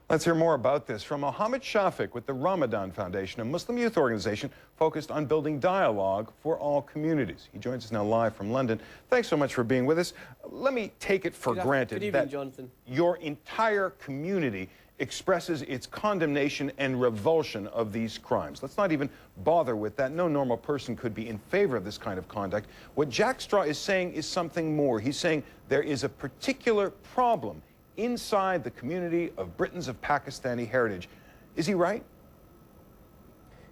Let's hear more about this from Mohammed Shafiq with the Ramadan Foundation, a Muslim youth organization focused on building dialogue for all communities. He joins us now live from London. Thanks so much for being with us. Let me take it for granted that your entire community expresses its condemnation and revulsion of these crimes. Let's not even bother with that. No normal person could be in favor of this kind of conduct. What Jack Straw is saying is something more. He's saying there is a particular problem inside the community of Britons of Pakistani heritage. Is he right?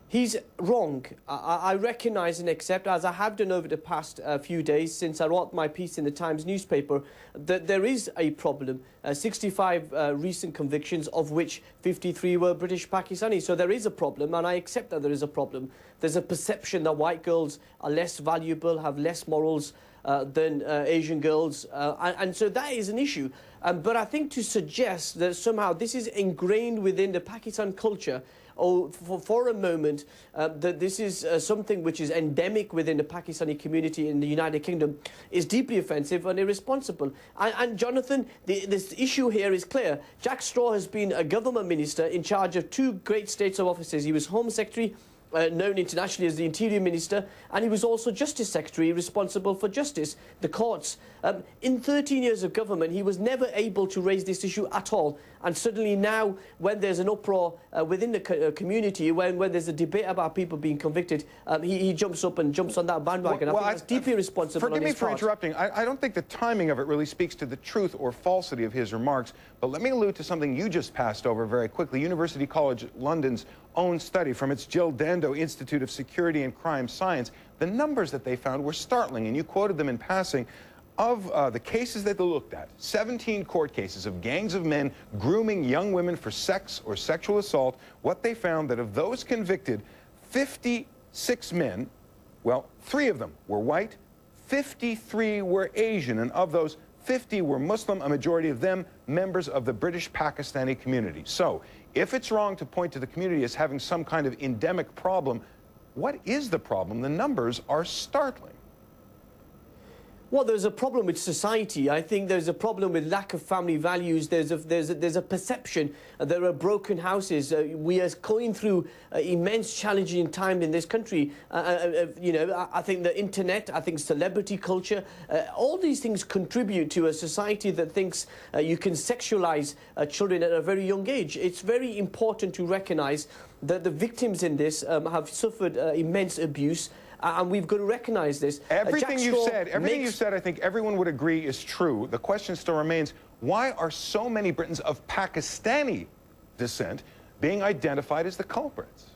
He's wrong. I recognise and accept, as I have done over the past few days since I wrote my piece in the Times newspaper, that there is a problem. 65 recent convictions, of which 53 were British Pakistani. So there is a problem, and I accept that there is a problem. There's a perception that white girls are less valuable, have less morals than Asian girls, and so that is an issue. But I think to suggest that somehow this is ingrained within the Pakistan culture, or for a moment that this is something which is endemic within the Pakistani community in the United Kingdom, is deeply offensive and irresponsible. And Jonathan, this issue here is clear. Jack Straw has been a government minister in charge of two great states of offices. He was Home Secretary, known internationally as the Interior Minister, and he was also Justice Secretary, responsible for justice, the courts. In 13 years of government, he was never able to raise this issue at all. And suddenly now, when there's an uproar within the community, when there's a debate about people being convicted, he jumps up and jumps on that bandwagon. I think that's deeply irresponsible on his part. Forgive me for interrupting. I don't think the timing of it really speaks to the truth or falsity of his remarks, but let me allude to something you just passed over very quickly. University College London's own study from its Jill Dando Institute of Security and Crime Science, the numbers that they found were startling, and you quoted them in passing. Of the cases that they looked at, 17 court cases of gangs of men grooming young women for sex or sexual assault, what they found that of those convicted, 56 men, well, 3 of them were white, 53 were Asian, and of those, 50 were Muslim, a majority of them members of the British Pakistani community. So, if it's wrong to point to the community as having some kind of endemic problem, what is the problem? The numbers are startling. Well, there's a problem with society. I think there's a problem with lack of family values. There's a perception there are broken houses. We are going through immense challenging time in this country. You know, I think the internet, I think celebrity culture, all these things contribute to a society that thinks you can sexualize children at a very young age. It's very important to recognise that the victims in this have suffered immense abuse. And we've got to recognise this. Everything you said, I think everyone would agree is true. The question still remains, why are so many Britons of Pakistani descent being identified as the culprits?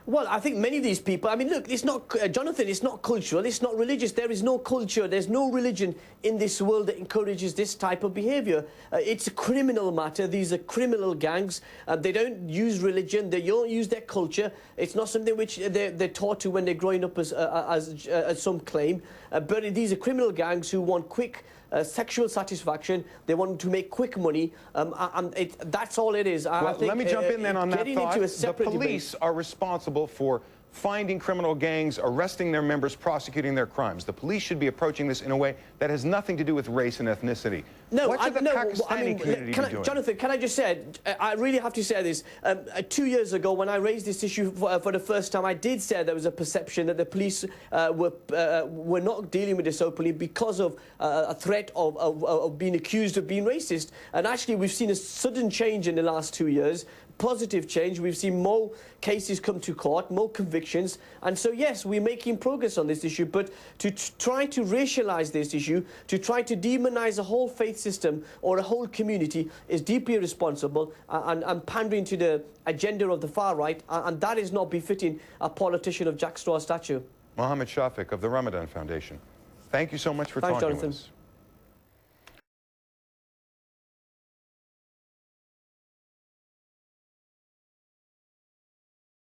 Well, I think many of these people, I mean, look, it's not, Jonathan, it's not cultural, it's not religious. There is no culture, there's no religion in this world that encourages this type of behaviour. It's a criminal matter. These are criminal gangs. They don't use religion, they don't use their culture. It's not something which they're taught to when they're growing up, as some claim. But these are criminal gangs who want quick sexual satisfaction. They want to make quick money, and that's all it is. Well, I think, let me jump in then on that thought. The police are responsible for finding criminal gangs, arresting their members, prosecuting their crimes. The police should be approaching this in a way that has nothing to do with race and ethnicity. No, what should the Pakistani community be doing? Jonathan, can I just say, I really have to say this. 2 years ago, when I raised this issue for the first time, I did say there was a perception that the police were not dealing with this openly because of a threat of being accused of being racist. And actually, we've seen a sudden change in the last 2 years. Positive change. We've seen more cases come to court, more convictions, and so yes, we're making progress on this issue, but to try to racialise this issue, to try to demonise a whole faith system or a whole community is deeply irresponsible and pandering to the agenda of the far right, and that is not befitting a politician of Jack Straw's stature. Mohammed Shafiq of the Ramadan Foundation, thank you so much for talking with us.